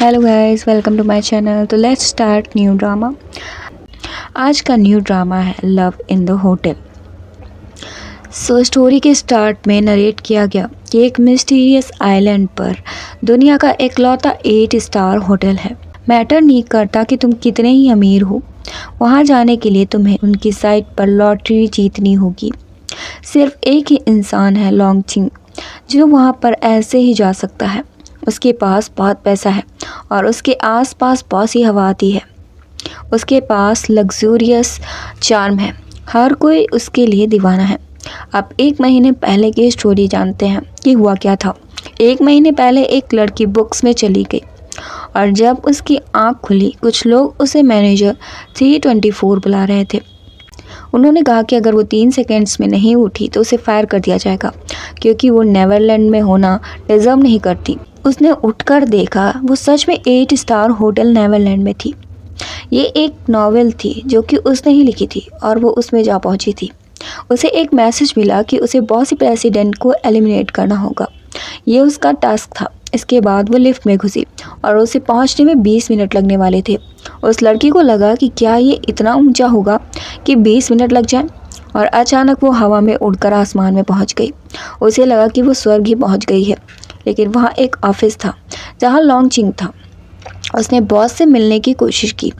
Hello guys, welcome to my channel. तो let's start new drama. आज का new drama है love in the hotel. Story के start में नरेट किया गया कि एक मिस्टीरियस आइलैंड पर दुनिया का इकलौता 8 स्टार होटल है। मैटर नहीं करता कि तुम कितने ही अमीर हो, वहाँ जाने के लिए तुम्हें उनकी साइट पर लॉटरी जीतनी होगी। सिर्फ एक ही इंसान है, लॉन्ग चिंग, जो वहाँ पर ऐसे ही जा सकता है। उसके पास बहुत पैसा है और उसके आसपास बहुत सी हवा आती है। उसके पास लग्जूरियस चार्म है, हर कोई उसके लिए दीवाना है। अब 1 महीने पहले की स्टोरी जानते हैं कि हुआ क्या था। 1 महीने पहले एक लड़की बुक्स में चली गई और जब उसकी आंख खुली, कुछ लोग उसे मैनेजर 324 बुला रहे थे। उन्होंने कहा कि अगर वो 3 सेकेंड्स में नहीं उठी तो उसे फायर कर दिया जाएगा, क्योंकि वो नेदरलैंड में होना डिजर्व नहीं करती। उसने उठकर देखा, वो सच में 8 स्टार होटल नेदरलैंड में थी। ये एक नॉवेल थी जो कि उसने ही लिखी थी और वो उसमें जा पहुंची थी। उसे एक मैसेज मिला कि उसे बॉस प्रेसिडेंट को एलिमिनेट करना होगा। ये उसका टास्क था। इसके बाद वो लिफ्ट में घुसी और उसे पहुंचने में 20 मिनट लगने वाले थे। उस लड़की को लगा कि क्या ये इतना ऊंचा होगा कि 20 मिनट लग जाए, और अचानक वो हवा में उड़कर आसमान में पहुंच गई। उसे लगा कि वो स्वर्ग ही पहुंच गई है, लेकिन वहाँ एक ऑफिस था जहाँ लॉन्ग चिंग था। उसने बॉस से मिलने की कोशिश की,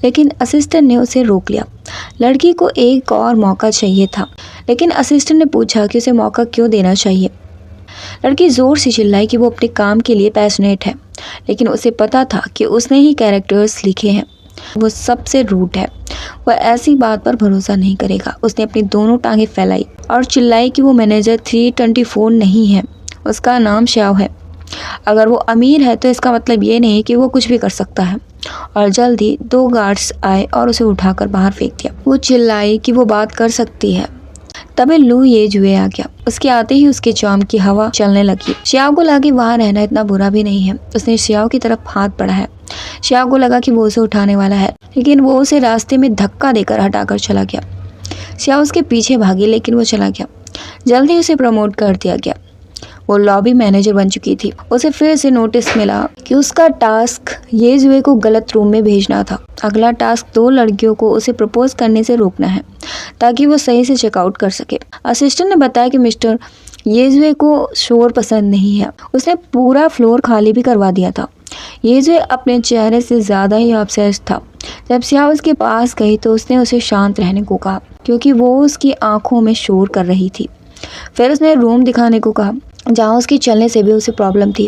लेकिन असिस्टेंट ने उसे रोक लिया। लड़की को एक और मौका चाहिए था, लेकिन असिस्टेंट ने पूछा कि उसे मौका क्यों देना चाहिए। लड़की ज़ोर से चिल्लाई कि वो अपने काम के लिए पैशनेट है, लेकिन उसे पता था कि उसने ही कैरेक्टर्स लिखे हैं। वो सबसे रूड है, वह ऐसी बात पर भरोसा नहीं करेगा। उसने अपनी दोनों टांगें फैलाई और चिल्लाई कि वो मैनेजर 324 नहीं है, उसका नाम श्याव है। अगर वो अमीर है तो इसका मतलब ये नहीं कि वो कुछ भी कर सकता है। और जल्द ही 2 गार्ड्स आए और उसे उठाकर बाहर फेंक दिया। वो चिल्लाई कि वो बात कर सकती है। तभी लू ये जुए आ गया। उसके आते ही उसके चार्म की हवा चलने लगी। श्याव को लगा कि वहाँ रहना इतना बुरा भी नहीं है। उसने श्याव की तरफ हाथ बढ़ाया। श्याव को लगा कि वो उसे उठाने वाला है, लेकिन वो उसे रास्ते में धक्का देकर हटाकर चला गया। श्याव उसके पीछे भागी, लेकिन वो चला गया। जल्दी उसे प्रमोट कर दिया गया। वो लॉबी मैनेजर बन चुकी थी। उसे फिर से नोटिस मिला कि उसका टास्क ये जुए को गलत रूम में भेजना था। अगला टास्क 2 लड़कियों को उसे प्रपोज करने से रोकना है, ताकि वो सही से चेकआउट कर सके। असिस्टेंट ने बताया कि मिस्टर येजुए को शोर पसंद नहीं है। उसने पूरा फ्लोर खाली भी करवा दिया था। येजुए अपने चेहरे से ज़्यादा ही ऑब्सेस्ड था। जब श्याव उसके पास गई तो उसने उसे शांत रहने को कहा, क्योंकि वो उसकी आंखों में शोर कर रही थी। फिर उसने रूम दिखाने को कहा जहाँ उसके चलने से भी उसे प्रॉब्लम थी।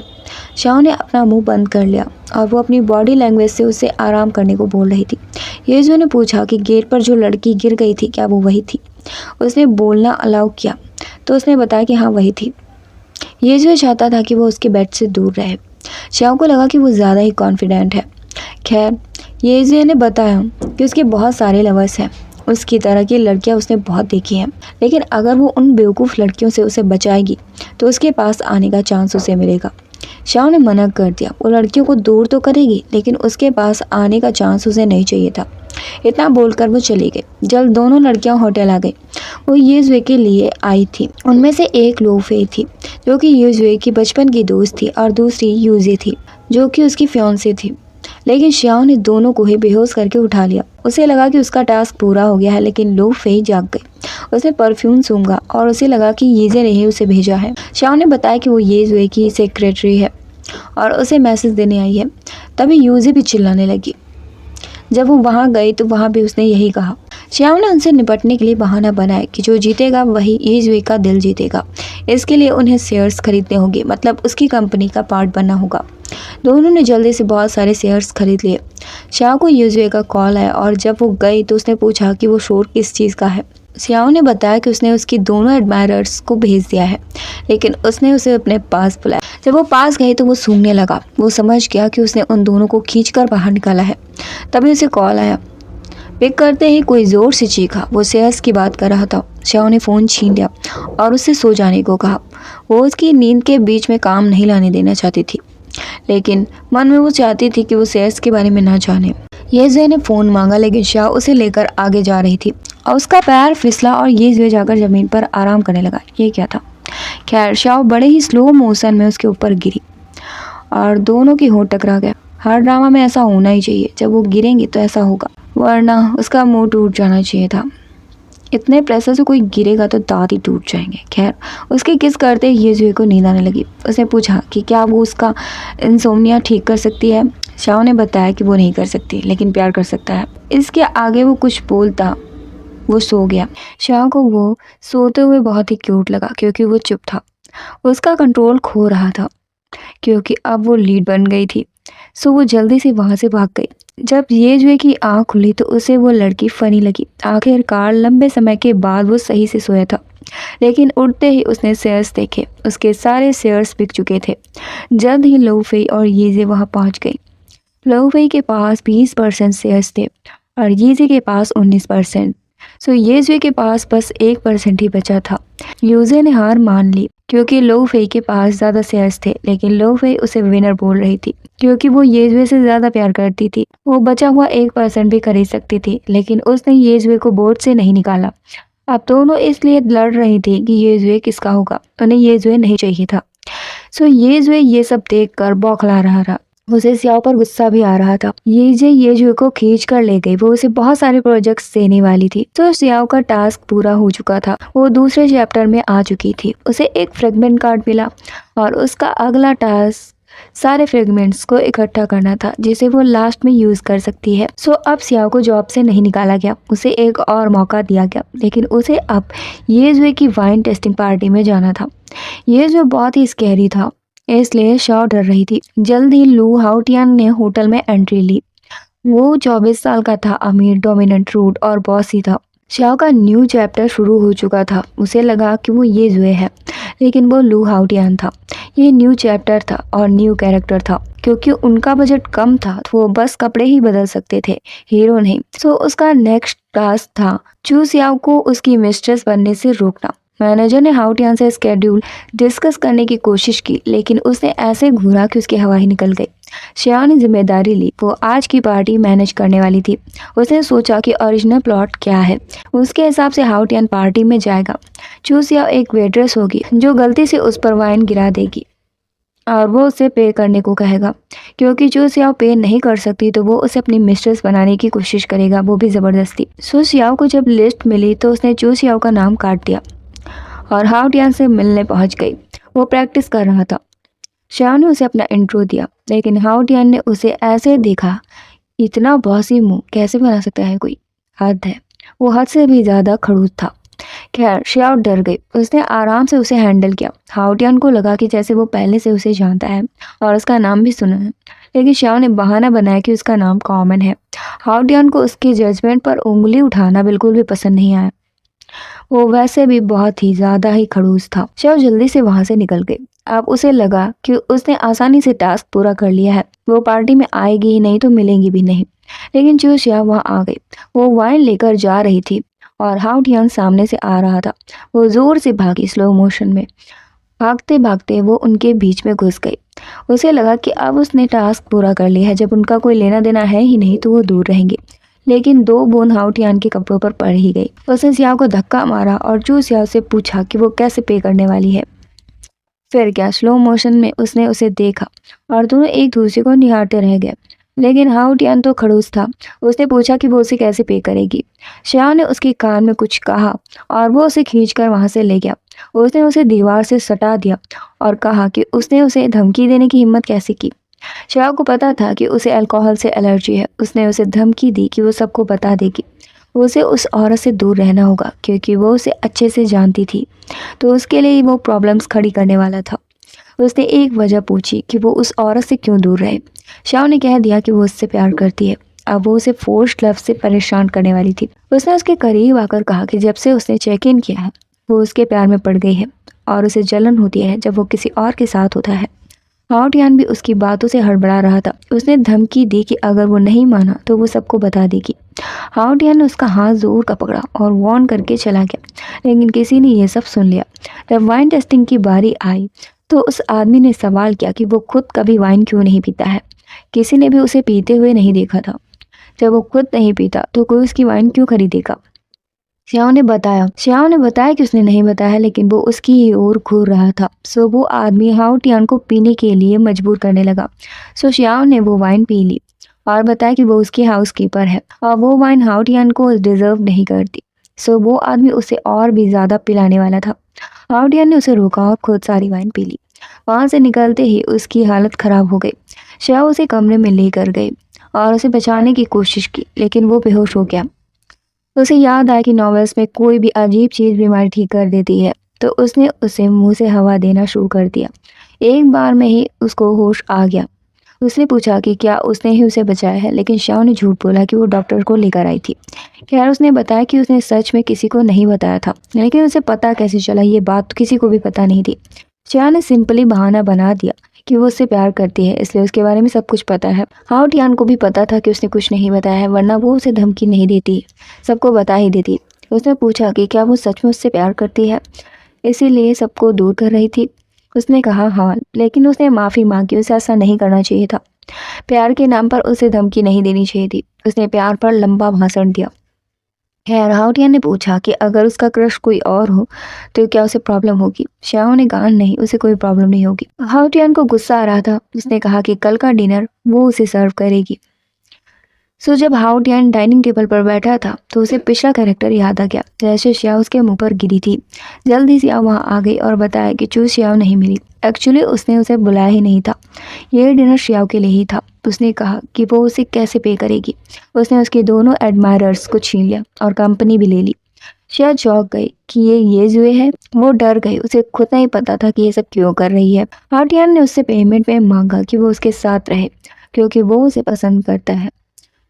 श्याव ने अपना मुंह बंद कर लिया और वो अपनी बॉडी लैंग्वेज से उसे आराम करने को बोल रही थी। येजुए ने पूछा कि गेट पर जो लड़की गिर गई थी, क्या वो वही थी। उसने बोलना अलाउ किया तो उसने बताया कि हाँ, वही थी। येजुए चाहता था कि वो उसके बेड से दूर रहे। श्याव को लगा कि वो ज़्यादा ही कॉन्फिडेंट है। खैर, येजुए ने बताया कि उसके बहुत सारे लवर्स हैं। उसकी तरह की लड़कियां उसने बहुत देखी हैं, लेकिन अगर वो उन बेवकूफ़ लड़कियों से उसे बचाएगी तो उसके पास आने का चांस उसे मिलेगा। श्याव ने मना कर दिया। वो लड़कियों को दूर तो करेगी, लेकिन उसके पास आने का चांस उसे नहीं चाहिए था। इतना बोलकर वो चली गई। जल्द दोनों लड़कियां होटल आ गई। वो येजुए के लिए आई थी। उनमें से एक लो फे थी, जो कि येजुए की बचपन की दोस्त थी, और दूसरी यूजे थी, जो कि उसकी फियांसे थी। लेकिन श्याव ने दोनों को ही बेहोश करके उठा लिया। उसे लगा कि उसका टास्क पूरा हो गया है, लेकिन लो फे जाग गई। उसने परफ्यूम सूंघा और उसे लगा कि येजे ने ही उसे भेजा है। श्याव ने बताया कि वो येजुए की सेक्रेटरी है और उसे मैसेज देने आई है। तभी यूजे भी चिल्लाने लगी। जब वो वहाँ गई तो वहाँ भी उसने यही कहा। श्याव ने उनसे निपटने के लिए बहाना बनाया कि जो जीतेगा वही येजुए का दिल जीतेगा। इसके लिए उन्हें शेयर्स खरीदने होंगे, मतलब उसकी कंपनी का पार्ट बनना होगा। दोनों ने जल्दी से बहुत सारे शेयर्स खरीद लिए। श्याव को येजुए का कॉल आया और जब वो गई तो उसने पूछा कि वो शोर किस चीज़ का है। श्याव ने बताया कि उसने उसकी दोनों एडमायरर्स को भेज दिया है, लेकिन उसने उसे अपने पास बुलाया। जब वो पास गई तो वो सूंघने लगा। वो समझ गया कि उसने उन दोनों को खींचकर बाहर निकाला है। तभी उसे कॉल आया। पिक करते ही कोई ज़ोर से चीखा। वो शेयर्स की बात कर रहा था। श्याव ने फ़ोन छीन लिया और उससे सो जाने को कहा। वो उसकी नींद के बीच में काम नहीं लाने देना चाहती थी, लेकिन मन में वो चाहती थी कि वो शेयर्स के बारे में ना जाने। येजुए ने फ़ोन मांगा, लेकिन श्याव उसे लेकर आगे जा रही थी और उसका पैर फिसला और येजुए जाकर ज़मीन पर आराम करने लगा। ये क्या था? खैर, श्याव बड़े ही स्लो मोशन में उसके ऊपर गिरी और दोनों की होंठ टकरा गया। हर ड्रामा में ऐसा होना ही चाहिए, जब वो गिरेंगे तो ऐसा होगा, वरना उसका मुंह टूट जाना चाहिए था। इतने प्रेशर से कोई गिरेगा तो दांत ही टूट जाएंगे। खैर, उसकी किस करते ही येजुए को नींद आने लगी। उसने पूछा कि क्या वो उसका इंसोम्निया ठीक कर सकती है। शाओ ने बताया कि वो नहीं कर सकती, लेकिन प्यार कर सकता है। इसके आगे वो कुछ बोलता, वो सो गया। शाओ को वो सोते हुए बहुत ही क्यूट लगा, क्योंकि वो चुप था। उसका कंट्रोल खो रहा था, क्योंकि अब वो लीड बन गई थी। सो वो जल्दी से वहां से भाग गई। जब येजुए की आंख खुली तो उसे वो लड़की फनी लगी। आखिरकार लंबे समय के बाद वो सही से सोया था, लेकिन उठते ही उसने शेयर्स देखे। उसके सारे शेयर्स बिक चुके थे। जल्द ही लू फेई और येजे वहां पहुंच गई। लू फेई के पास 20% शेयर्स थे और येजे के पास 19%। सो येजुए के पास बस 1% ही बचा था। यूजे ने हार मान ली, क्योंकि लो फेई के पास ज्यादा शेयर्स थे, लेकिन लो फेई उसे विनर बोल रही थी, क्योंकि वो येजुए से ज्यादा प्यार करती थी। वो बचा हुआ 1% भी खरीद सकती थी, लेकिन उसने येजुए को बोर्ड से नहीं निकाला। अब दोनों इसलिए लड़ रही थी कि येजुए किसका होगा। उन्हें येजुए नहीं चाहिए था। सो येजुए ये सब देखकर बौखला रहा था। उसे सियाओ पर गुस्सा भी आ रहा था। येजुए को खींच कर ले गई। वो उसे बहुत सारे प्रोजेक्ट्स देने वाली थी। तो सियाओ का टास्क पूरा हो चुका था। वो दूसरे चैप्टर में आ चुकी थी। उसे एक फ्रेगमेंट कार्ड मिला और उसका अगला टास्क सारे फ्रेगमेंट्स को इकट्ठा करना था, जिसे वो लास्ट में यूज कर सकती है। सो अब सियाओ को जॉब से नहीं निकाला गया, उसे एक और मौका दिया गया, लेकिन उसे अब येजुए की वाइन टेस्टिंग पार्टी में जाना था। येजुए बहुत ही स्कैरी था, इसलिए शाओ डर रही थी। जल्द ही लू हाउटियान ने होटल में एंट्री ली। वो 24 साल का था, अमीर, डोमिनेंट, रूड और बॉसी था। शाओ का न्यू चैप्टर शुरू हो चुका था। उसे लगा कि वो ये जुए है, लेकिन वो लू हाउटियान था। ये न्यू चैप्टर था और न्यू कैरेक्टर था। क्योंकि उनका बजट कम था तो वो बस कपड़े ही बदल सकते थे, हीरो नहीं। सो उसका नेक्स्ट टास्क था चू सियाओ को उसकी मिस्ट्रेस बनने से रोकना। मैनेजर ने हाउटियान से स्केड्यूल डिस्कस करने की कोशिश की, लेकिन उसने ऐसे घूरा कि उसकी हवा ही निकल गई। श्रेया ने जिम्मेदारी ली। वो आज की पार्टी मैनेज करने वाली थी। उसने सोचा कि ओरिजिनल प्लॉट क्या है। उसके हिसाब से हाउटियान पार्टी में जाएगा। चू सियाओ एक वेट्रेस होगी जो गलती से उस पर वाइन गिरा देगी और वो उसे पे करने को कहेगा। क्योंकि चू सियाओ पे नहीं कर सकती तो वो उसे अपनी मिस्ट्रेस बनाने की कोशिश करेगा, वो भी जबरदस्ती। सो सियाओ को जब लिस्ट मिली तो उसने चू सियाओ का नाम काट दिया और हाउटियान से मिलने पहुंच गई। वो प्रैक्टिस कर रहा था। श्याओ ने उसे अपना इंट्रो दिया, लेकिन हाउटियान ने उसे ऐसे देखा। इतना बॉसी मुंह कैसे बना सकता है कोई, हद है। वो हद से भी ज्यादा खड़ूस था। खैर, श्याओ डर गई। उसने आराम से उसे हैंडल किया। हाउटियान को लगा कि जैसे वो पहले से उसे जानता है और उसका नाम भी सुना है, लेकिन श्याओ ने बहाना बनाया कि उसका नाम कॉमन है। हाउटियान को उसके जजमेंट पर उंगली उठाना बिल्कुल भी पसंद नहीं आया। वो वैसे भी बहुत ही ज्यादा ही खड़ूस था। शव जल्दी से वहां से निकल गई। अब उसे लगा कि उसने आसानी से टास्क पूरा कर लिया है। वो पार्टी में आएगी ही नहीं तो मिलेंगी भी नहीं। लेकिन जो शिया वहां आ गई। वो वाइन लेकर जा रही थी और हाउटियान सामने से आ रहा था। वो जोर से भागी, स्लो मोशन में। भागते भागते वो उनके बीच में घुस गई। उसे लगा कि अब उसने टास्क पूरा कर लिया है। जब उनका कोई लेना देना है ही नहीं तो वो दूर रहेंगे। लेकिन 2 बूंद हाउटियान के कपड़ों पर पड़ ही गई। उसने सियाओ को धक्का मारा और चू सियाओ से पूछा कि वो कैसे पे करने वाली है। फिर क्या, स्लो मोशन में उसने उसे देखा और दोनों एक दूसरे को निहारते रह गए। लेकिन हाउटियान तो खड़ूस था। उसने पूछा कि वो उसे कैसे पे करेगी। श्याओ ने उसके कान में कुछ कहा और वो उसे खींचकर वहां से ले गया। उसने उसे दीवार से सटा दिया और कहा कि उसने उसे धमकी देने की हिम्मत कैसे की। श्याओ को पता था कि उसे अल्कोहल से एलर्जी है। उसने उसे धमकी दी कि वो सबको बता देगी। उसे उस औरत से दूर रहना होगा, क्योंकि वो उसे अच्छे से जानती थी, तो उसके लिए वो प्रॉब्लम्स खड़ी करने वाला था। उसने एक वजह पूछी कि वो उस औरत से क्यों दूर रहे। श्याओ ने कह दिया कि वो उससे प्यार करती है। अब वो उसे फोर्स्ड लव से परेशान करने वाली थी। उसने उसके करीब आकर कहा कि जब से उसने चेक इन किया है वो उसके प्यार में पड़ गई है और उसे जलन होती है जब वो किसी और के साथ होता है। हाउटियान भी उसकी बातों से हड़बड़ा रहा था। उसने धमकी दी कि अगर वो नहीं माना तो वो सबको बता देगी। हाउटियान ने उसका हाथ जोर का पकड़ा और वॉर्न करके चला गया, लेकिन किसी ने यह सब सुन लिया। जब वाइन टेस्टिंग की बारी आई तो उस आदमी ने सवाल किया कि वो खुद कभी वाइन क्यों नहीं पीता है। किसी ने भी उसे पीते हुए नहीं देखा था। जब वो खुद नहीं पीता तो कोई उसकी वाइन क्यों खरीदेगा। श्याओ ने बताया कि उसने नहीं बताया, लेकिन वो उसकी ही ओर घूर रहा था। सो वो आदमी हाउ टियान को पीने के लिए मजबूर करने लगा। सो श्याओ ने वो वाइन पी ली और बताया कि वो उसकी हाउसकीपर है और वो वाइन हाउ टियान को डिजर्व नहीं करती। सो वो आदमी उसे और भी ज्यादा पिलाने वाला था। हाउ टियान ने उसे रोका और खुद सारी वाइन पी ली। वहां से निकलते ही उसकी हालत खराब हो गई। श्याओ उसे कमरे में लेकर गई और उसे बचाने की कोशिश की, लेकिन वो बेहोश हो गया। उसे याद आया कि नॉवेल्स में कोई भी अजीब चीज बीमारी ठीक कर देती है, तो उसने उसे मुंह से हवा देना शुरू कर दिया। एक बार में ही उसको होश आ गया। उसने पूछा कि क्या उसने ही उसे बचाया है, लेकिन शाओ ने झूठ बोला कि वो डॉक्टर को लेकर आई थी। खैर, उसने बताया कि उसने सच में किसी को नहीं बताया था, लेकिन उसे पता कैसे चला ये बात तो किसी को भी पता नहीं थी। शाओ ने सिंपली बहाना बना दिया कि वो उससे प्यार करती है, इसलिए उसके बारे में सब कुछ पता है। हाउ टियान को भी पता था कि उसने कुछ नहीं बताया है, वरना वो उसे धमकी नहीं देती, सबको बता ही देती। उसने पूछा कि क्या वो सच में उससे प्यार करती है, इसीलिए सबको दूर कर रही थी। उसने कहा हाँ, लेकिन उसने माफ़ी मांगी। उसे ऐसा नहीं करना चाहिए था। प्यार के नाम पर उसे धमकी नहीं देनी चाहिए थी। उसने प्यार पर लंबा भाषण दिया। खैर, हाउ टियान ने पूछा कि अगर उसका क्रश कोई और हो तो क्या उसे प्रॉब्लम होगी। श्याओ ने कहा नहीं, उसे कोई प्रॉब्लम नहीं होगी। हाउ टियान को गुस्सा आ रहा था। उसने कहा कि कल का डिनर वो उसे सर्व करेगी। सो जब हाउ टियान डाइनिंग टेबल पर बैठा था तो उसे पिछला कैरेक्टर याद आ गया, जैसे श्याओ उसके मुंह पर गिरी थी। जल्दी से वहां आ गई और बताया कि चू श्याओ नहीं मिली। एक्चुअली उसने उसे बुलाया ही नहीं था, ये डिनर श्याओ के लिए ही था। उसने कहा कि वो उसे कैसे पे करेगी। उसने उसके दोनों एडमायरर्स को छीन लिया और कंपनी भी ले ली। श्या चौंक गई कि ये जुए है। वो डर गई, उसे खुद नहीं पता था कि ये सब क्यों कर रही है। हाउ टियान ने उससे पेमेंट में मांगा कि वो उसके साथ रहे, क्योंकि वो उसे पसंद करता है।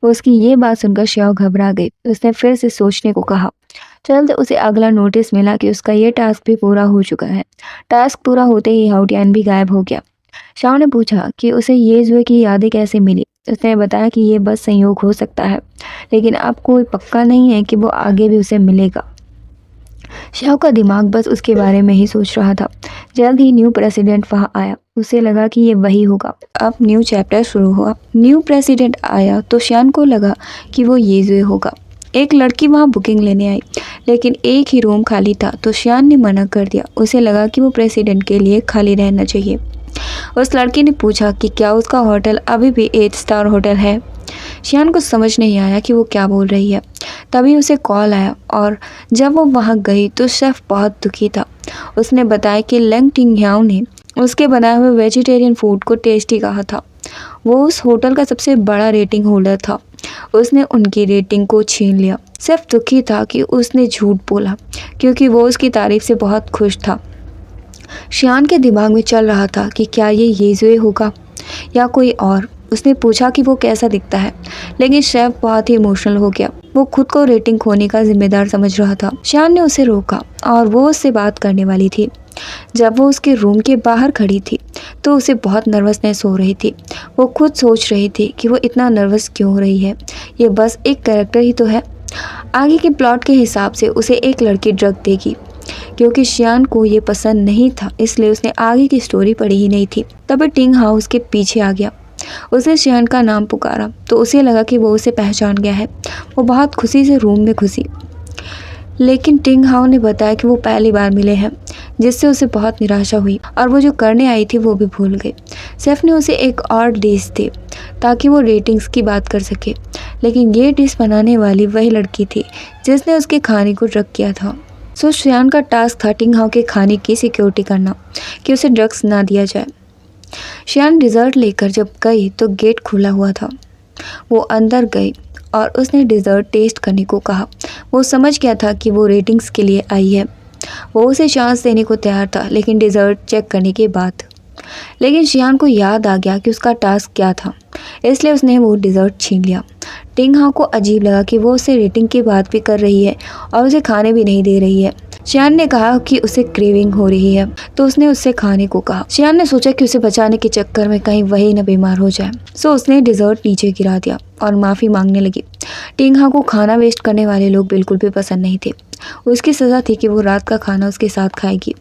उसकी ये बात सुनकर श्याओ घबरा गई। उसने फिर से सोचने को कहा। जल्द उसे अगला नोटिस मिला कि उसका ये टास्क भी पूरा हो चुका है। टास्क पूरा होते ही हाउ टियान भी गायब हो गया। श्याओ ने पूछा कि उसे ये जुए की यादें कैसे मिली। उसने बताया कि ये बस संयोग हो सकता है, लेकिन अब कोई पक्का नहीं है कि वो आगे भी उसे मिलेगा। श्याओ का दिमाग बस उसके बारे में ही सोच रहा था। जल्द ही न्यू प्रेसिडेंट वहां आया। उसे लगा कि ये वही होगा। अब न्यू चैप्टर शुरू हुआ। न्यू प्रेसिडेंट आया तो श्यान को लगा कि वो ये होगा। एक लड़की वहां बुकिंग लेने आई, लेकिन एक ही रूम खाली था तो श्यान ने मना कर दिया। उसे लगा कि वो प्रेसिडेंट के लिए खाली रहना चाहिए। उस लड़की ने पूछा कि क्या उसका होटल अभी भी 8 स्टार होटल है। श्यान को समझ नहीं आया कि वो क्या बोल रही है। तभी उसे कॉल आया और जब वो वहां गई तो शेफ बहुत दुखी था। उसने बताया कि लेंग टिंगह्याओ ने उसके बनाए हुए वेजिटेरियन फूड को टेस्टी कहा था। वो उस होटल का सबसे बड़ा रेटिंग होल्डर था। उसने उनकी रेटिंग को छीन लिया। शेफ दुखी था कि उसने झूठ बोला, क्योंकि वो उसकी तारीफ से बहुत खुश था। श्यान के दिमाग में चल रहा था कि क्या ये येजुए होगा या कोई और। उसने पूछा कि वो कैसा दिखता है, लेकिन शेफ बहुत ही इमोशनल हो गया। वो खुद को रेटिंग खोने का जिम्मेदार समझ रहा था। श्यान ने उसे रोका और वो उससे बात करने वाली थी। जब वो उसके रूम के बाहर खड़ी थी तो उसे बहुत नर्वसनेस हो रही थी। वो खुद सोच रही थी कि वो इतना नर्वस क्यों हो रही है, ये बस एक कैरेक्टर ही तो है। आगे के प्लॉट के हिसाब से उसे एक लड़की ड्रग देगी। क्योंकि श्यान को ये पसंद नहीं था, इसलिए उसने आगे की स्टोरी पढ़ी ही नहीं थी। तभी टिंग हाउस के पीछे आ गया। उसने श्यान का नाम पुकारा तो उसे लगा कि वो उसे पहचान गया है। वो बहुत खुशी से रूम में घुसी, लेकिन टिंग हाउ ने बताया कि वो पहली बार मिले हैं, जिससे उसे बहुत निराशा हुई और वो जो करने आई थी वो भी भूल गई। शेफ ने उसे एक और डिश दी ताकि वो रेटिंग्स की बात कर सके, लेकिन ये डिश बनाने वाली वही लड़की थी जिसने उसके खाने को ड्रग किया था। सो श्यान का टास्क था टिंग हाउ के खाने की सिक्योरिटी करना, कि उसे ड्रग्स ना दिया जाए। श्यान डिज़र्ट लेकर जब गई तो गेट खुला हुआ था। वो अंदर गई और उसने डिज़र्ट टेस्ट करने को कहा। वो समझ गया था कि वो रेटिंग्स के लिए आई है। वो उसे चांस देने को तैयार था, लेकिन डिज़र्ट चेक करने के बाद। लेकिन श्यान को याद आ गया कि उसका टास्क क्या था, इसलिए उसने वो डिज़र्ट छीन लिया। टिंग हाउ को अजीब लगा कि वो उसे रेटिंग की बात भी कर रही है और उसे खाने भी नहीं दे रही है। श्यान ने कहा कि उसे क्रेविंग हो रही है, तो उसने उससे खाने को कहा। श्यान ने सोचा कि उसे बचाने के चक्कर में कहीं वही न बीमार हो जाए, सो उसने डिज़र्ट नीचे गिरा दिया और माफ़ी मांगने लगी। टिंग हाउ को खाना वेस्ट करने वाले लोग बिल्कुल भी पसंद नहीं थे। उसकी सज़ा थी कि वो रात का खाना उसके साथ खाएगी।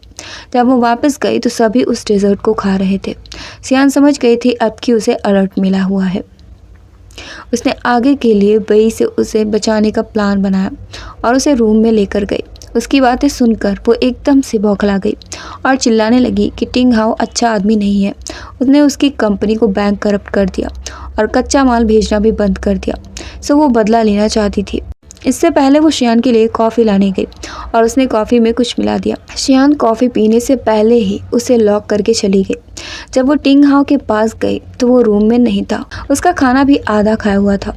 जब वो वापस गई तो सभी उस डिज़र्ट को खा रहे थे। श्यान समझ गई थी अब कि उसे अलर्ट मिला हुआ है। उसने आगे के लिए बेई से उसे बचाने का प्लान बनाया और उसे रूम में लेकर गई। उसकी बातें सुनकर वो एकदम से बौखला गई और चिल्लाने लगी कि टिंग हाओ अच्छा आदमी नहीं है। उसने उसकी कंपनी को बैंक करप्ट कर दिया और कच्चा माल भेजना भी बंद कर दिया। सो वो बदला लेना चाहती थी। इससे पहले वो शियान के लिए कॉफ़ी लाने गई और उसने कॉफ़ी में कुछ मिला दिया। शियान कॉफ़ी पीने से पहले ही उसे लॉक करके चली गई। जब वो टिंग हाओ के पास गई तो वो रूम में नहीं था। उसका खाना भी आधा खाया हुआ था।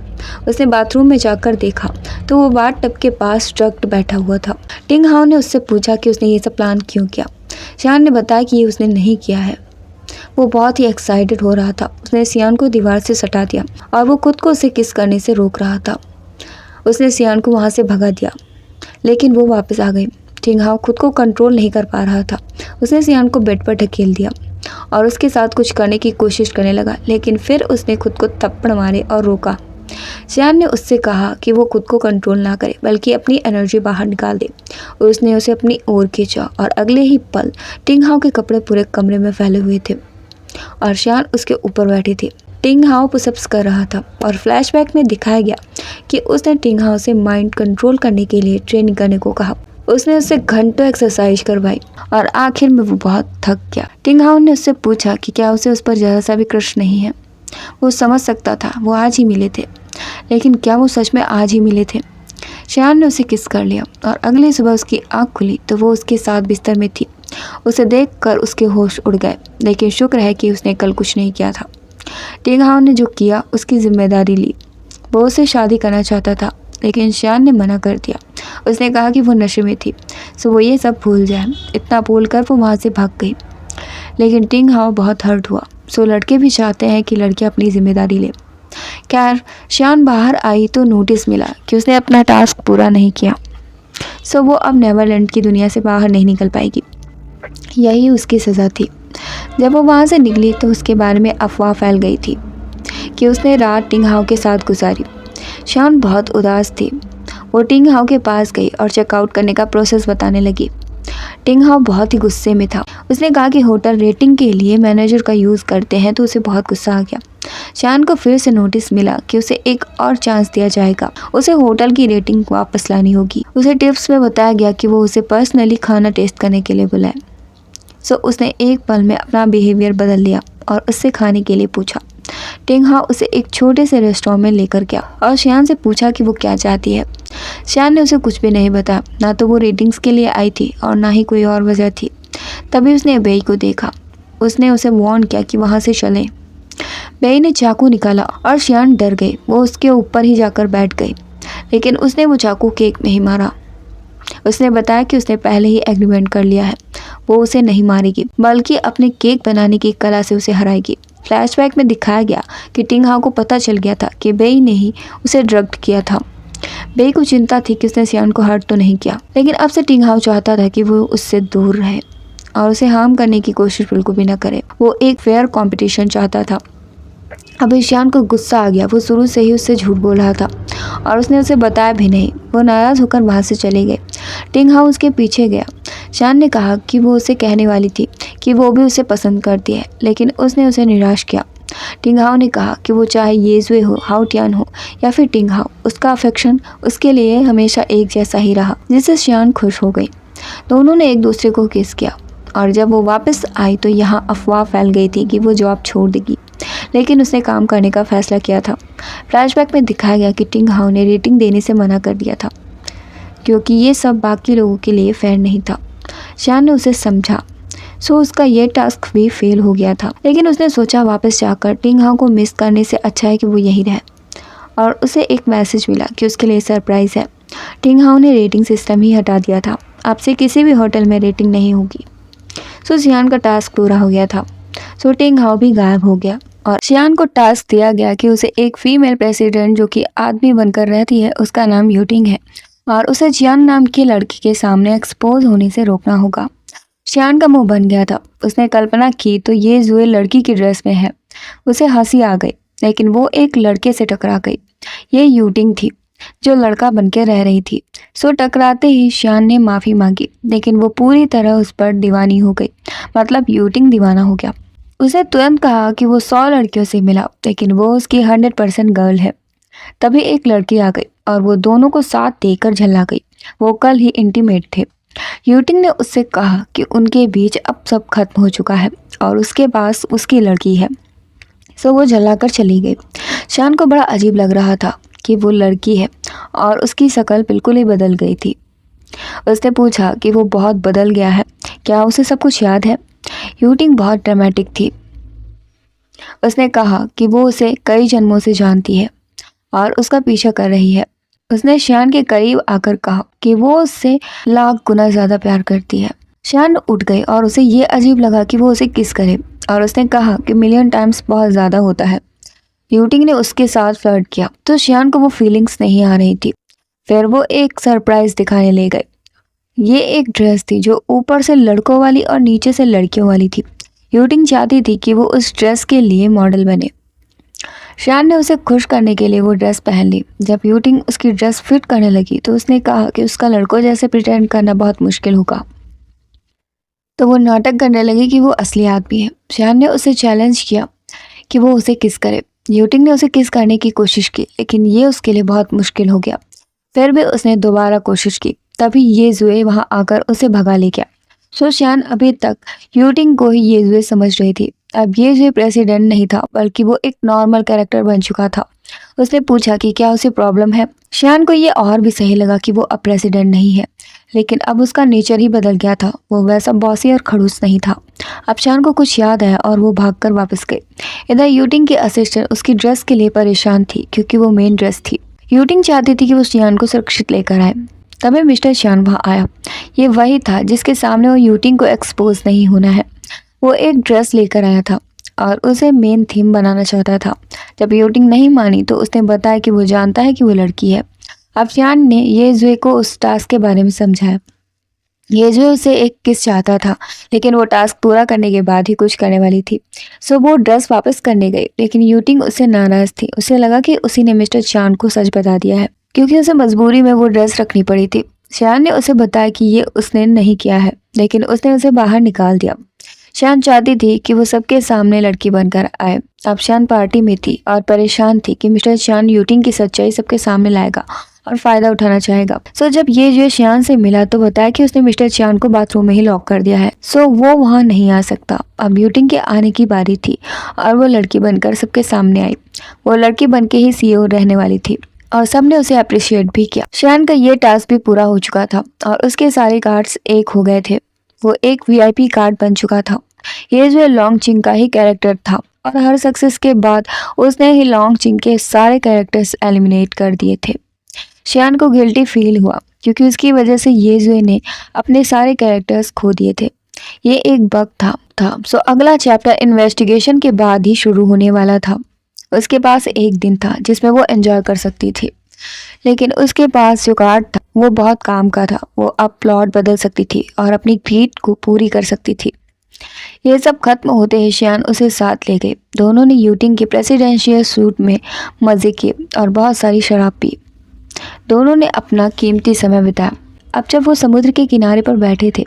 उसने बाथरूम में जाकर देखा तो वो बाथ टब के पास ड्रग्ड बैठा हुआ था। टिंग हाओ ने उससे पूछा कि उसने ये सब प्लान क्यों किया। शियान ने बताया कि ये उसने नहीं किया है। वो बहुत ही एक्साइटेड हो रहा था। उसने शियान को दीवार से सटा दिया और वो खुद को उसे किस करने से रोक रहा था। उसने शियान को वहाँ से भगा दिया, लेकिन वो वापस आ गई। टिंग हाओ खुद को कंट्रोल नहीं कर पा रहा था। उसने शियान को बेड पर ढकेल दिया और उसके साथ कुछ करने की कोशिश करने लगा, लेकिन फिर उसने खुद को थप्पड़ मारे और रोका। शियान ने उससे कहा कि वो खुद को कंट्रोल ना करे बल्कि अपनी एनर्जी बाहर निकाल दे। उसने उसे अपनी ओर खींचा और अगले ही पल टिंग हाओ के कपड़े पूरे कमरे में फैले हुए थे और शियान उसके ऊपर बैठी थी। टिंग हाओ पुशअप्स कर रहा था और फ्लैशबैक में दिखाया गया कि उसने टिंग हाओ से माइंड कंट्रोल करने के लिए ट्रेनिंग करने को कहा। उसने उससे घंटों एक्सरसाइज करवाई और आखिर में वो बहुत थक गया। टिंग हाओ ने उससे पूछा कि क्या उसे उस पर ज़रा सा भी क्रश नहीं है। वो समझ सकता था वो आज ही मिले थे, लेकिन क्या वो सच में आज ही मिले थे। शियान ने उसे किस कर लिया और अगली सुबह उसकी आँख खुली तो वो उसके साथ बिस्तर में थी। उसे देखकर उसके होश उड़ गए, लेकिन शुक्र है कि उसने कल कुछ नहीं किया था। टिंग हाओ ने जो किया उसकी जिम्मेदारी ली। वो उससे शादी करना चाहता था, लेकिन शियान ने मना कर दिया। उसने कहा कि वो नशे में थी, सो वो ये सब भूल जाए। इतना बोलकर वो वहाँ से भाग गई, लेकिन टिंग हाओ बहुत हर्ट हुआ। सो लड़के भी चाहते हैं कि लड़की अपनी जिम्मेदारी ले। खैर, शियान बाहर आई तो नोटिस मिला कि उसने अपना टास्क पूरा नहीं किया। सो वो अब नेवरलैंड की दुनिया से बाहर नहीं निकल पाएगी। यही उसकी सज़ा थी। जब वो वहाँ से निकली तो उसके बारे में अफवाह फैल गई थी कि उसने रात टिंग हाओ के साथ गुजारी। शियान बहुत उदास थी। वो टिंग हाओ के पास गई और चेकआउट करने का प्रोसेस बताने लगी। टिंग हाओ बहुत ही गुस्से में था। उसने कहा कि होटल रेटिंग के लिए मैनेजर का यूज़ करते हैं, तो उसे बहुत गुस्सा आ गया। शियान को फिर से नोटिस मिला कि उसे एक और चांस दिया जाएगा। उसे होटल की रेटिंग वापस लानी होगी। उसे टिप्स में बताया गया कि वो उसे पर्सनली खाना टेस्ट करने के लिए बुलाए। सो उसने एक पल में अपना बिहेवियर बदल लिया और उससे खाने के लिए पूछा। टिंग हाओ उसे एक छोटे से रेस्टोरेंट में लेकर गया और शियान से पूछा कि वो क्या चाहती है। शियान ने उसे कुछ भी नहीं बताया। ना तो वो रेटिंग्स के लिए आई थी और ना ही कोई और वजह थी। तभी उसने बेई को देखा। उसने उसे वार्न किया कि वहाँ से चलें। बेई ने चाकू निकाला और शियान डर गई। वो उसके ऊपर ही जाकर बैठ गई, लेकिन उसने वो चाकू केक में ही मारा। उसने बताया कि उसने पहले ही एग्रीमेंट कर लिया है। वो उसे नहीं मारेगी, बल्कि अपने केक बनाने की कला से उसे हराएगी। फ्लैशबैक में दिखाया गया कि टिंग हाओ को पता चल गया था कि बेई ने ही उसे ड्रग्ड किया था। बेई को चिंता थी कि उसने शियान को हर्ट तो नहीं किया, लेकिन अब से टिंग हाओ चाहता था कि वो उससे दूर रहे और उसे हार्म करने की कोशिश बिल्कुल भी न करे। वो एक फेयर कंपटीशन चाहता था। अभी शियान को गुस्सा आ गया। वो शुरू से ही उससे झूठ बोल रहा था और उसने उसे बताया भी नहीं। वो नाराज़ होकर वहाँ से चले गए। टिंग हाओ उसके पीछे गया। शियान ने कहा कि वो उसे कहने वाली थी कि वो भी उसे पसंद करती है, लेकिन उसने उसे निराश किया। टिंग हाओ ने कहा कि वो चाहे येजुए हो, हाओ टियान हो या फिर टिंग हाओ, उसका अफेक्शन उसके लिए हमेशा एक जैसा ही रहा, जिससे शियान खुश हो गई। दोनों ने एक दूसरे को किस किया और जब वो वापस आई तो यहाँ अफवाह फैल गई थी कि वो जॉब छोड़ देगी, लेकिन उसने काम करने का फैसला किया था। फ्लैशबैक में दिखाया गया कि टिंग हाओ ने रेटिंग देने से मना कर दिया था, क्योंकि ये सब बाकी लोगों के लिए फेयर नहीं था। शियान ने उसे समझा, सो उसका ये टास्क भी फेल हो गया था। लेकिन उसने सोचा वापस जाकर टिंग हाओ को मिस करने से अच्छा है कि वो यहीं रहे, और उसे एक मैसेज मिला कि उसके लिए सरप्राइज़ है। टिंग हाओ ने रेटिंग सिस्टम ही हटा दिया था। अब से किसी भी होटल में रेटिंग नहीं होगी। सो शियान का टास्क पूरा हो गया था। सो टिंग हाओ भी गायब हो गया और शियान को टास्क दिया गया कि उसे एक फीमेल प्रेसिडेंट जो कि आदमी बनकर रहती है, उसका नाम यूटिंग है, और उसे जियान नाम की लड़की के सामने एक्सपोज होने से रोकना होगा। शियान का मुंह बन गया था। उसने कल्पना की तो ये जुए लड़की की ड्रेस में है। उसे हंसी आ गई, लेकिन वो एक लड़के से टकरा गई। ये यूटिंग थी जो लड़का बनके रह रही थी। सो टकराते ही शियान ने माफ़ी मांगी, लेकिन वो पूरी तरह उस पर दीवानी हो गई। मतलब यूटिंग दीवाना हो गया। उसने तुरंत कहा कि वो 100 लड़कियों से मिला लेकिन वो उसकी 100% गर्ल है। तभी एक लड़की आ गई और वो दोनों को साथ देकर झल्ला गई। वो कल ही इंटीमेट थे। यूटिंग ने उससे कहा कि उनके बीच अब सब खत्म हो चुका है और उसके पास उसकी लड़की है। सो वो झल्ला कर चली गई। शान को बड़ा अजीब लग रहा था कि वो लड़की है और उसकी शक्ल बिल्कुल ही बदल गई थी। उसने पूछा कि वो बहुत बदल गया है, क्या उसे सब कुछ याद है? यूटिंग बहुत ड्रामेटिक थी। उसने कहा कि वो उसे कई जन्मों से जानती है और उसका पीछा कर रही है। उसने शान के करीब आकर कहा कि वो उससे लाख गुना ज्यादा प्यार करती है। शान उठ गई और उसे ये अजीब लगा कि वो उसे किस करे और उसने कहा कि मिलियन टाइम्स बहुत ज्यादा होता है। यूटिंग ने उसके साथ फ्लर्ट किया तो शान को वो फीलिंग्स नहीं आ रही थी। फिर वो एक सरप्राइज दिखाने ले गए। ये एक ड्रेस थी जो ऊपर से लड़कों वाली और नीचे से लड़कियों वाली थी। यूटिंग चाहती थी कि वो उस ड्रेस के लिए मॉडल बने। शान ने उसे खुश करने के लिए वो ड्रेस पहन ली। जब यूटिंग उसकी ड्रेस फिट करने लगी तो उसने कहा कि उसका लड़कों जैसे प्रिटेंड करना बहुत मुश्किल होगा। तो वो नाटक करने लगी कि वो असली आदमी है। शान ने उसे चैलेंज किया कि वो उसे किस करे। यूटिंग ने उसे किस करने की कोशिश की लेकिन ये उसके लिए बहुत मुश्किल हो गया। फिर भी उसने दोबारा कोशिश की। तभी ये जुए वहां आकर उसे भगा ले गया। सो शान अभी तक यूटिंग को ही ये जुए समझ रही थी। अब ये जुए प्रेसिडेंट नहीं था बल्कि वो एक नॉर्मल कैरेक्टर बन चुका था। उसने पूछा कि क्या उसे प्रॉब्लम है। शान को ये और भी सही लगा कि वो अब प्रेसिडेंट नहीं है लेकिन अब उसका नेचर ही बदल गया था। वो वैसा बॉसी और खड़ूस नहीं था। अब शान को कुछ याद आया और वो भागकर वापस गई। इधर यूटिंग की असिस्टेंट उसकी ड्रेस के लिए परेशान थी क्योंकि वो मेन ड्रेस थी। यूटिंग चाहती थी कि वो शियान को सुरक्षित लेकर आए। तभी मिस्टर शियान वहाँ आया। ये वही था जिसके सामने वो यूटिंग को एक्सपोज नहीं होना है। वो एक ड्रेस लेकर आया था और उसे मेन थीम बनाना चाहता था। जब यूटिंग नहीं मानी तो उसने बताया कि वो जानता है कि वो लड़की है। अब शियान ने ये जुए को उस टास्क के बारे में समझाया। ये जो उसे एक किस चाहता था लेकिन वो टास्क पूरा करने के बाद ही कुछ करने वाली थी। सो वो ड्रेस वापस करने गई लेकिन यूटिंग उससे नाराज थी। उसे लगा कि उसी ने मिस्टर चान को सच बता दिया है क्योंकि उसे मजबूरी में वो ड्रेस रखनी पड़ी थी। शान ने उसे बताया कि ये उसने नहीं किया है लेकिन उसने उसे बाहर निकाल दिया। शान चाहती थी कि वो सबके सामने लड़की बनकर आए। अब शान पार्टी में थी और परेशान थी कि मिस्टर चान यूटिंग की सच्चाई सबके सामने लाएगा और फायदा उठाना चाहेगा। सो जब ये जो शान से मिला तो बताया कि उसने मिस्टर चान को बाथरूम में ही लॉक कर दिया है। सो वो वहाँ नहीं आ सकता। अब यूटिंग के आने की बारी थी और वो लड़की बनकर सबके सामने आई। वो लड़की बनके ही सीईओ रहने वाली थी और सबने उसे अप्रिशिएट भी किया। शान का ये टास्क भी पूरा हो चुका था और उसके सारे कार्ड्स एक हो गए थे। वो एक वीआईपी कार्ड बन चुका था। ये जो लॉन्ग चिंग का ही कैरेक्टर था और हर सक्सेस के बाद उसने ही लॉन्ग चिंग के सारे कैरेक्टर्स एलिमिनेट कर दिए थे। शियान को गिल्टी फील हुआ क्योंकि उसकी वजह से येजुए ने अपने सारे कैरेक्टर्स खो दिए थे। ये एक बग था। सो अगला चैप्टर इन्वेस्टिगेशन के बाद ही शुरू होने वाला था। उसके पास एक दिन था जिसमें वो एंजॉय कर सकती थी लेकिन उसके पास जो कार्ड था वो बहुत काम का था। वो अब प्लॉट बदल सकती थी और अपनी ग्रीड को पूरी कर सकती थी। ये सब खत्म होते ही शियान उसे साथ ले गए। दोनों ने यूटिंग के प्रेसिडेंशियल सूट में मजे किए और बहुत सारी शराब पी। दोनों ने अपना कीमती समय बिताया। अब जब वो समुद्र के किनारे पर बैठे थे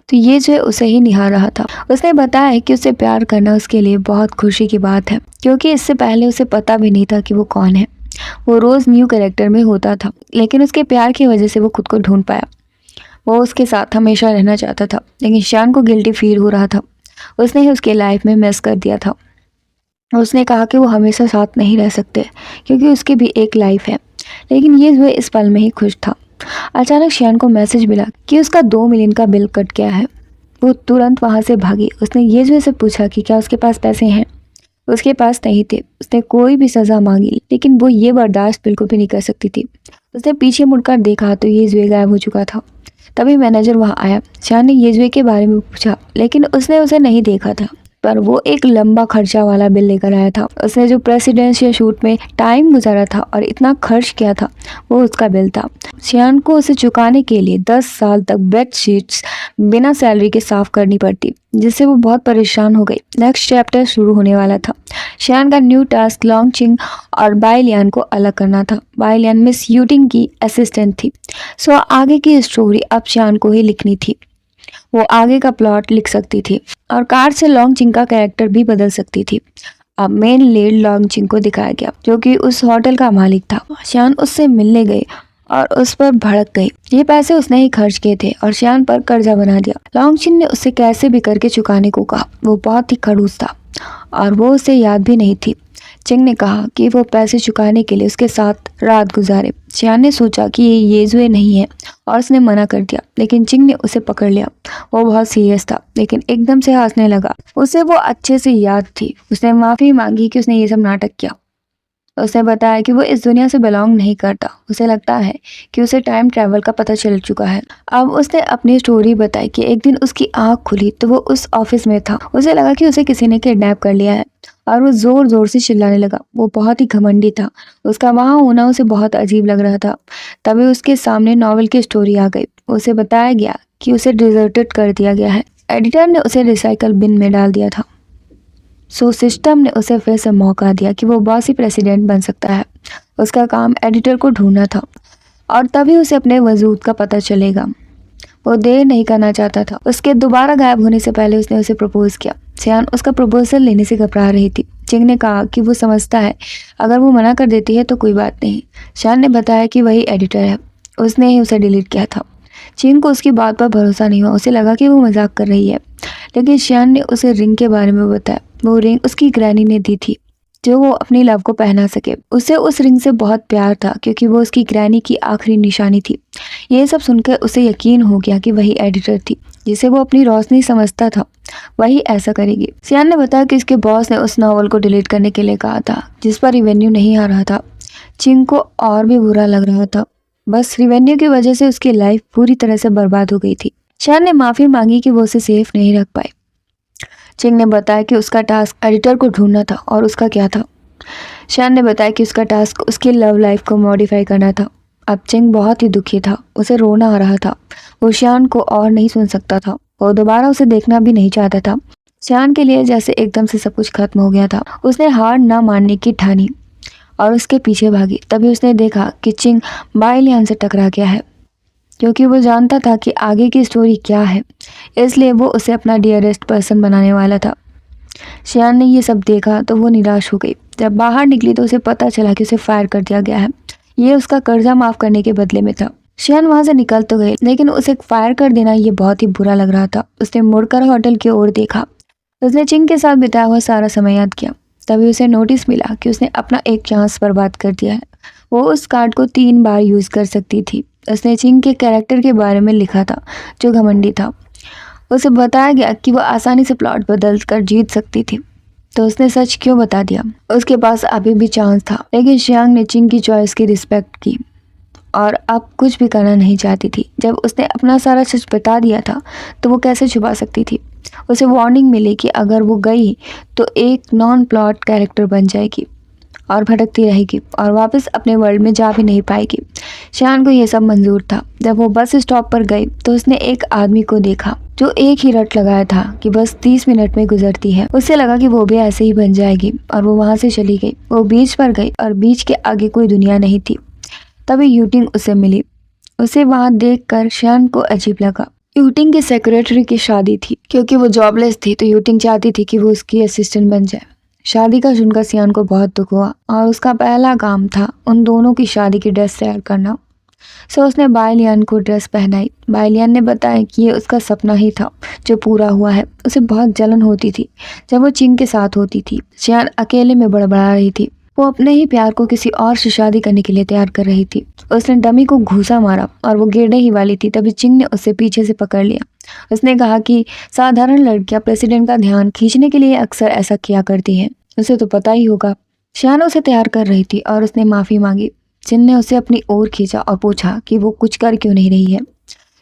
तो ये जो उसे ही निहार रहा था। उसने बताया कि उसे प्यार करना उसके लिए बहुत खुशी की बात है क्योंकि इससे पहले उसे पता भी नहीं था कि वो कौन है। वो रोज़ न्यू कैरेक्टर में होता था लेकिन उसके प्यार की वजह से वो खुद को ढूंढ पाया। वो उसके साथ हमेशा रहना चाहता था लेकिन शान को गिल्टी फील हो रहा था। उसने ही उसके लाइफ में मिस कर दिया था। उसने कहा कि वो हमेशा साथ नहीं रह सकते क्योंकि उसकी भी एक लाइफ है। लेकिन ये जो इस पल में ही खुश था। अचानक शियान को मैसेज मिला कि उसका 2 मिलियन का बिल कट गया है। वो तुरंत वहाँ से भागी। उसने ये जो से पूछा कि क्या उसके पास पैसे हैं। उसके पास नहीं थे। उसने कोई भी सज़ा मांगी लेकिन वो ये बर्दाश्त बिल्कुल भी नहीं कर सकती थी। उसने पीछे मुड़कर देखा तो ये जुए गायब हो चुका था। तभी मैनेजर वहाँ आया। शान ने ये जुए के बारे में पूछा लेकिन उसने उसे नहीं देखा था पर वो एक लंबा खर्चा वाला बिल लेकर आया था। उसने जो प्रेसिडेंशियल शूट में टाइम गुजारा था और इतना खर्च किया था वो उसका बिल था। शियान को उसे चुकाने के लिए 10 साल तक बेड शीट्स बिना सैलरी के साफ करनी पड़ती जिससे वो बहुत परेशान हो गई। नेक्स्ट चैप्टर शुरू होने वाला था। शियान का न्यू टास्क लॉन्ग चिंग और बाई लियान को अलग करना था। बाई लियान मिस यूटिंग की असिस्टेंट थी। सो आगे की स्टोरी अब शियान को ही लिखनी थी। वो आगे का प्लॉट लिख सकती थी और कार्ड से लॉन्ग चिंग का कैरेक्टर भी बदल सकती थी। अब मेन लीड लॉन्ग चिंग को दिखाया गया जो कि उस होटल का मालिक था। शियान उससे मिलने गई और उस पर भड़क गई। ये पैसे उसने ही खर्च किए थे और शियान पर कर्जा बना दिया। लॉन्ग चिंग ने उससे कैसे भी करके चुकाने को कहा। वो बहुत ही खड़ूस था और वो उसे याद भी नहीं थी। चिंग ने कहा कि वो पैसे चुकाने के लिए उसके साथ रात गुजारे। शियान ने सोचा कि ये येजुए नहीं है और उसने मना कर दिया, लेकिन चिंग ने उसे पकड़ लिया। वो बहुत सीरियस था लेकिन एकदम से हंसने लगा। उसे वो अच्छे से याद थी। उसने माफी मांगी कि उसने ये सब नाटक किया। उसने बताया कि वो इस दुनिया से बिलोंग नहीं करता। उसे लगता है कि उसे टाइम ट्रैवल का पता चल चुका है। अब उसने अपनी स्टोरी बताई कि एक दिन उसकी आंख खुली तो वो उस ऑफिस में था। उसे लगा कि उसे किसी ने किडनैप कर लिया है और वो जोर जोर से चिल्लाने लगा। वो बहुत ही घमंडी था। उसका वहां होना उसे बहुत अजीब लग रहा था। तभी उसके सामने नॉवेल की स्टोरी आ गई। उसे बताया गया कि उसे डिजर्टेड कर दिया गया है। एडिटर ने उसे रिसाइकल बिन में डाल दिया था। सो सिस्टम ने उसे फिर से मौका दिया कि वो बॉसी प्रेसिडेंट बन सकता है। उसका काम एडिटर को ढूंढना था और तभी उसे अपने वजूद का पता चलेगा। वो देर नहीं करना चाहता था। उसके दोबारा गायब होने से पहले उसने उसे प्रपोज किया। शियान उसका प्रपोजल लेने से घबरा रही थी। चिंग ने कहा कि वो समझता है अगर वो मना कर देती है तो कोई बात नहीं। शियान ने बताया कि वही एडिटर है, उसने ही उसे डिलीट किया था। चिंग को उसकी बात पर भरोसा नहीं हुआ। उसे लगा कि वो मजाक कर रही है, लेकिन शियान ने उसे रिंग के बारे में बताया। वो रिंग उसकी ग्रैनी ने दी थी जो वो अपनी लव को पहना सके। उसे उस रिंग से बहुत प्यार था क्योंकि वो उसकी ग्रैनी की आखिरी निशानी थी। ये सब सुनकर उसे यकीन हो गया कि वही एडिटर थी जिसे वो अपनी रोशनी समझता था, वही ऐसा करेगी। सियान ने बताया कि इसके बॉस ने उस नॉवल को डिलीट करने के लिए कहा था जिस पर रिवेन्यू नहीं आ रहा था। चिंग को और भी बुरा लग रहा था। बस रिवेन्यू की वजह से उसकी लाइफ पूरी तरह से बर्बाद हो गई थी। सियान ने माफी मांगी कि वो उसे सेफ नहीं रख पाई। चिंग ने बताया कि उसका टास्क एडिटर को ढूंढना था और उसका क्या था। शियान ने बताया कि उसका टास्क उसकी लव लाइफ को मॉडिफाई करना था। अब चिंग बहुत ही दुखी था। उसे रोना आ रहा था। वो शियान को और नहीं सुन सकता था। वो दोबारा उसे देखना भी नहीं चाहता था। शियान के लिए जैसे एकदम से सब कुछ खत्म हो गया था। उसने हार ना मानने की ठानी और उसके पीछे भागी। तभी उसने देखा कि चिंग बायलियान से टकरा गया है, क्योंकि वो जानता था कि आगे की स्टोरी क्या है, इसलिए वो उसे अपना डियरेस्ट पर्सन बनाने वाला था। शियान ने ये सब देखा तो वो निराश हो गई। जब बाहर निकली तो उसे पता चला कि उसे फायर कर दिया गया है। ये उसका कर्जा माफ करने के बदले में था। शियान वहां से निकल तो गई, लेकिन उसे फायर कर देना ये बहुत ही बुरा लग रहा था। उसने मुड़कर होटल की ओर देखा। उसने चिंग के साथ बिताया हुआ सारा समय याद किया। तभी उसे नोटिस मिला कि उसने अपना एक चांस बर्बाद कर दिया है। वो उस कार्ड को 3 बार यूज कर सकती थी। उसने चिंग के कैरेक्टर के बारे में लिखा था जो घमंडी था। उसे बताया गया कि वो आसानी से प्लॉट बदल कर जीत सकती थी, तो उसने सच क्यों बता दिया। उसके पास अभी भी चांस था, लेकिन शियांग ने चिंग की चॉइस की रिस्पेक्ट की और अब कुछ भी करना नहीं चाहती थी। जब उसने अपना सारा सच बता दिया था तो वो कैसे छुपा सकती थी। उसे वार्निंग मिली कि अगर वो गई तो एक नॉन प्लॉट कैरेक्टर बन जाएगी और भटकती रहेगी और वापस अपने वर्ल्ड में जा भी नहीं पाएगी। शियान को यह सब मंजूर था। जब वो बस स्टॉप पर गई तो उसने एक आदमी को देखा जो एक ही रट लगाया था कि बस 30 मिनट में गुजरती है। उसे लगा कि वो भी ऐसे ही बन जाएगी और वो वहां से चली गई। वो बीच पर गई और बीच के आगे कोई दुनिया नहीं थी। तभी यूटिंग उसे मिली। उसे वहां देखकर शियान को अजीब लगा। यूटिंग की सेक्रेटरी की शादी थी। क्योंकि वो जॉबलेस थी तो यूटिंग चाहती थी कि वो उसकी असिस्टेंट बन जाए। शादी का सुनकर सियान को बहुत दुख हुआ और उसका पहला काम था उन दोनों की शादी की ड्रेस तैयार करना। सो उसने बायलियान को ड्रेस पहनाई। बायलियान ने बताया कि ये उसका सपना ही था जो पूरा हुआ है। उसे बहुत जलन होती थी जब वो चिंग के साथ होती थी। सियान अकेले में बड़बड़ा रही थी। वो अपने ही प्यार को किसी और से शादी करने के लिए तैयार कर रही थी। उसने डमी को घूसा मारा और वो गिरने ही वाली थी। तभी चिंग ने उसे पीछे से पकड़ लिया। उसने कहा कि साधारण लड़कियां प्रेसिडेंट का ध्यान खींचने के लिए अक्सर ऐसा किया करती हैं, उसे तो पता ही होगा। शियान उसे तैयार कर रही थी और उसने माफी मांगी। चिन ने उसे अपनी ओर खींचा और पूछा कि वो कुछ कर क्यों नहीं रही है।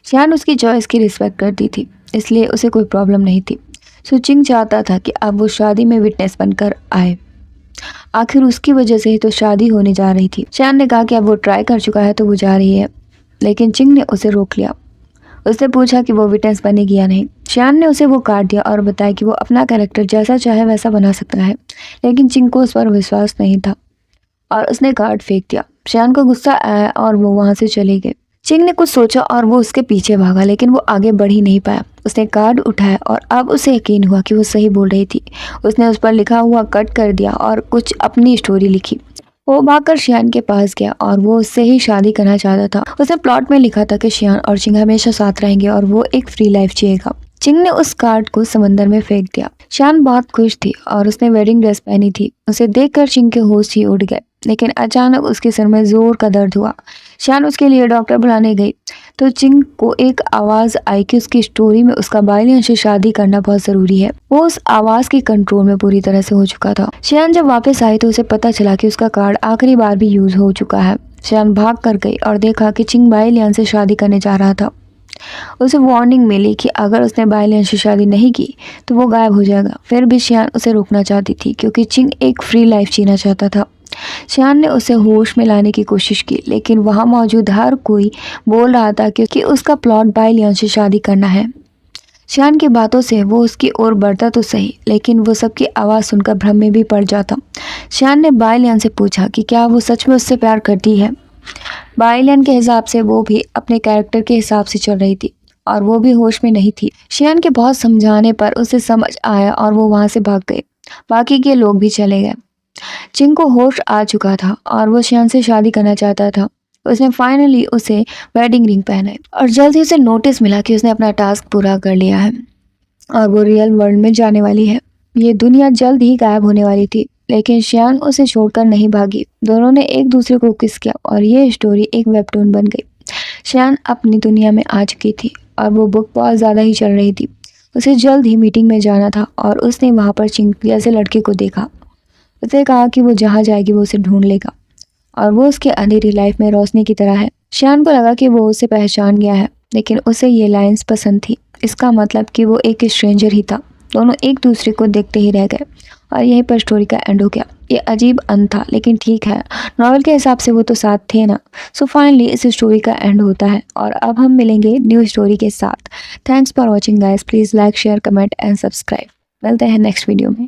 शियान उसकी चॉइस की रिस्पेक्ट करती थी, इसलिए उसे कोई प्रॉब्लम नहीं थी। सो चिंग चाहता था कि अब वो शादी में विटनेस बनकर आए। आखिर उसकी वजह से ही तो शादी होने जा रही थी। शियान ने कहा कि अब वो ट्राई कर चुका है तो वो जा रही है, लेकिन चिंग ने उसे रोक लिया। उसने पूछा कि वो विटनेस बनेगी या नहीं। शियान ने उसे वो कार्ड दिया और बताया कि वो अपना कैरेक्टर जैसा चाहे वैसा बना सकता है, लेकिन चिंग को उस पर विश्वास नहीं था और उसने कार्ड फेंक दिया। शियान को गुस्सा आया और वो वहां से चली गई। चिंग ने कुछ सोचा और वो उसके पीछे भागा, लेकिन वो आगे बढ़ ही नहीं पाया। उसने कार्ड उठाया और अब उसे यकीन हुआ कि वो सही बोल रही थी। उसने उस पर लिखा हुआ कट कर दिया और कुछ अपनी स्टोरी लिखी। वो भागकर शियान के पास गया और वो उससे ही शादी करना चाहता था। उसने प्लॉट में लिखा था कि शियान और चिंग हमेशा साथ रहेंगे और वो एक फ्री लाइफ जिएगा। चिंग ने उस कार्ड को समंदर में फेंक दिया। शियान बहुत खुश थी और उसने वेडिंग ड्रेस पहनी थी। उसे देखकर चिंग के होश ही उड़ गए, लेकिन अचानक उसके सिर में जोर का दर्द हुआ। शियान उसके लिए डॉक्टर बुलाने गई तो चिंग को एक आवाज आई कि उसकी स्टोरी में उसका बाइलियन से शादी करना बहुत जरूरी है। वो उस आवाज के कंट्रोल में पूरी तरह से हो चुका था। शियान जब वापस आई तो उसे पता चला कि उसका कार्ड आखिरी बार भी यूज हो चुका है। शियान भाग कर गई और देखा कि चिंग बाइलियन से शादी करने जा रहा था। उसे वार्निंग मिली कि अगर उसने बाइलियन से शादी नहीं की तो वो गायब हो जाएगा। फिर भी शियान उसे रोकना चाहती थी क्योंकि चिंग एक फ्री लाइफ जीना चाहता था। शियान ने उसे होश में लाने की कोशिश की, लेकिन वहां मौजूद हर कोई बोल रहा था कि उसका प्लॉट बाइलियन से शादी करना है। शियान की बातों से वो उसकी ओर बढ़ता तो सही, लेकिन वो सबकी आवाज़ सुनकर भ्रम में भी पड़ जाता। शियान ने बाइलियन से पूछा कि क्या वो सच में उससे प्यार करती है। बाइलियन के हिसाब से वो भी अपने कैरेक्टर के हिसाब से चल रही थी और वो भी होश में नहीं थी। शियान के बहुत समझाने पर उसे समझ आया और वो वहां से भाग गए। बाकी के लोग भी चले गए। चिंग को होश आ चुका था और वो शियान से शादी करना चाहता था। उसने फाइनली उसे वेडिंग रिंग पहनाई और जल्द ही उसे नोटिस मिला कि उसने अपना टास्क पूरा कर लिया है और वो रियल वर्ल्ड में जाने वाली है। ये दुनिया जल्द ही गायब होने वाली थी, लेकिन शियान उसे छोड़कर नहीं भागी। दोनों ने एक दूसरे को किस किया और ये स्टोरी एक वेबटून बन गई। शियान अपनी दुनिया में आ चुकी थी और वो बुक बहुत ज़्यादा ही चल रही थी। उसे जल्द ही मीटिंग में जाना था और उसने वहाँ पर चिंग जैसे लड़के को देखा। उसने कहा कि वो जहाँ जाएगी वो उसे ढूंढ लेगा और वो उसके अंधेरी लाइफ में रोशनी की तरह है। शियान को लगा कि वो उसे पहचान गया है, लेकिन उसे ये लाइंस पसंद थी। इसका मतलब कि वो एक स्ट्रेंजर ही था। दोनों एक दूसरे को देखते ही रह गए और यहीं पर स्टोरी का एंड हो गया। ये अजीब अंत था, लेकिन ठीक है, नॉवल के हिसाब से वो तो साथ थे ना। सो फाइनली इस स्टोरी का एंड होता है और अब हम मिलेंगे न्यू स्टोरी के साथ। Thanks for watching guys. Please like, share, comment and subscribe. मिलते हैं नेक्स्ट वीडियो में।